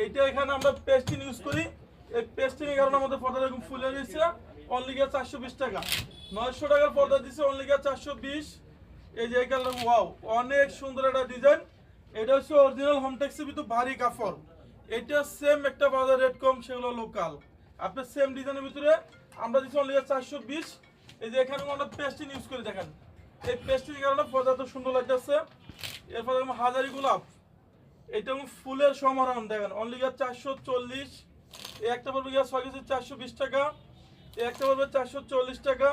এইটা এখানে আমরা পেস্টিং ইউজ করি। এই পেস্টিং এর কারণে আমাদের পর্দা এরকম ফুলে গেছে। অনলি গিয়ে 420 টাকা। 900 টাকার পর্দা দিছে অনলি গিয়ে 420। এই যে এই কালার, ওয়াও, অনেক সুন্দর একটা ডিজাইন। এটা হচ্ছে অরিজিনাল হোমটেক্সের ভিতর ভারী কাপড়। এটা সেম একটা বাজার রেট কম, সেগুলো লোকাল। আপনার সেম ডিজাইনের ভিতরে আমরা দিচ্ছি অনলি 420। এই যে এখানে আমরা পেস্টিং ইউজ করি, দেখেন এই পেস্টিং কারণে পর্দা তো সুন্দর লাগতেছে। এরপর হাজারি গোলাপ, এটা ফুলের সমারোহ, দেখেন অনলি 440। এই একটা পড়বে 6 কেজি 420 টাকা। এই একটা পড়বে 440 টাকা।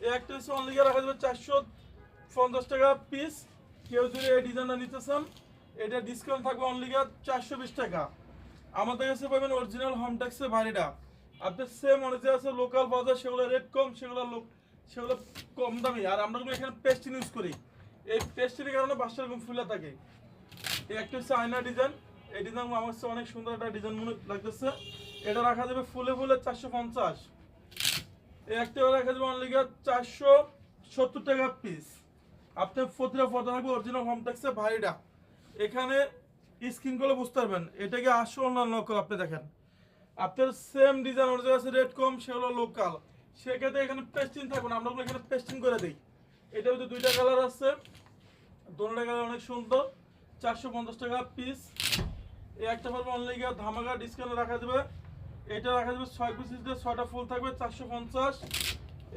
এই একটা হচ্ছে অনলি রাখা যাবে 450 টাকা পিস। কেউ যদি এই ডিজাইনটা নিতে চান, এটা ডিসকাউন্ট থাকবে অনলি 420 টাকা। আমাদের কাছে পাবেন অরিজিনাল হোমটেক্সের ভারীটা। আপনার সেম অনেক আছে লোকাল বাজার, সেগুলো রেট কম, সেগুলো কম দামি। আর আমরা এখানে পেস্টিং ইউজ করি। এই পেস্টিংয়ের কারণে বাসটা এরকম ফুলে থাকে। এই একটা হচ্ছে আয়না ডিজাইন। এই ডিজাইন আমার কাছে অনেক সুন্দর একটা ডিজাইন মনে লাগতেছে। এটা রাখা যাবে ফুলে ফুলে 450। এই একটা রাখা যাবে অনলি 470 টাকা পিস। আপনার প্রতিটা ফটো থাকবে অরিজিনাল হোমটেক্সের ভারীটা। এখানে স্ক্রিন করলে বুঝতে পারবেন এটাকে আসল না লোকাল। আপনি দেখেন আপনার সেম ডিজাইন অরিজিনাল আছে, রেট কম, সেগুলো লোকাল। সেক্ষেত্রে এখানে পেস্টিং থাকবে না, আমরা এখানে পেস্টিং করে দিই। এটার ভিতরে দুইটা কালার আছে, দুটোটা কালার অনেক সুন্দর। 450 টাকা পিস। এই একটা পারবে অনলি ধামাকা ডিসকাউন্ট রাখা যাবে। এটা রাখা যাবে 6 পিস দিয়ে 6টা ফুল থাকবে 450।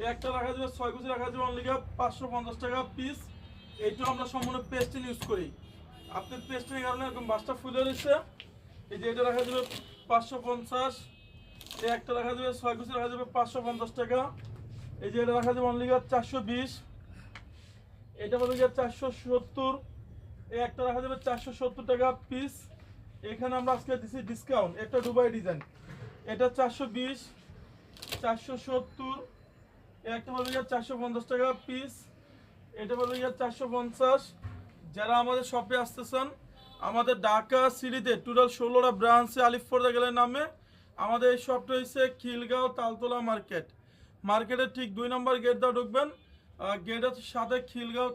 এই একটা রাখা যাবে 6 পিস রাখা যাবে অনলি 550 টাকা পিস। এইটাও আমরা সম্পূর্ণ পেস্টিং ইউজ করি। আপনার পেস্টিং কারণে এরকম বাসটা ফুলে রয়েছে। এই যে এটা রাখা যাবে 550। এই একটা রাখা যাবে 6 পিস রাখা যাবে 550 টাকা। এই যে এটা রাখা যাবে অনলি 420। এটা বলে 470। এই একটা রাখা যাবে 470 টাকা পিস। এখানে আমরা আজকে দিচ্ছি ডিসকাউন্ট। একটা দুবাই ডিজাইন, এটা 420, 470। একটা বলে 450 টাকা পিস। এটা বলে 450। যারা আমাদের শপে আসতেছেন, আমাদের ঢাকা সিটিতে টোটাল 16টা ব্রাঞ্চে আলিফ পর্দা গেলের নামে। আমাদের এই শপটা হচ্ছে খিলগাঁও তালতলা মার্কেট। মার্কেটের ঠিক 2 নম্বর গেট দিয়ে ঢুকবেন। গেটের সাথে খিলগাঁও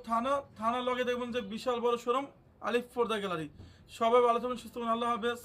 থানা লগে দেখবেন যে বিশাল বড় শোরুম আলিফ পর্দা গ্যালারি। সবাই ভালো থাকবেন, সুস্থ থাকবেন, আল্লাহ হাফেজ।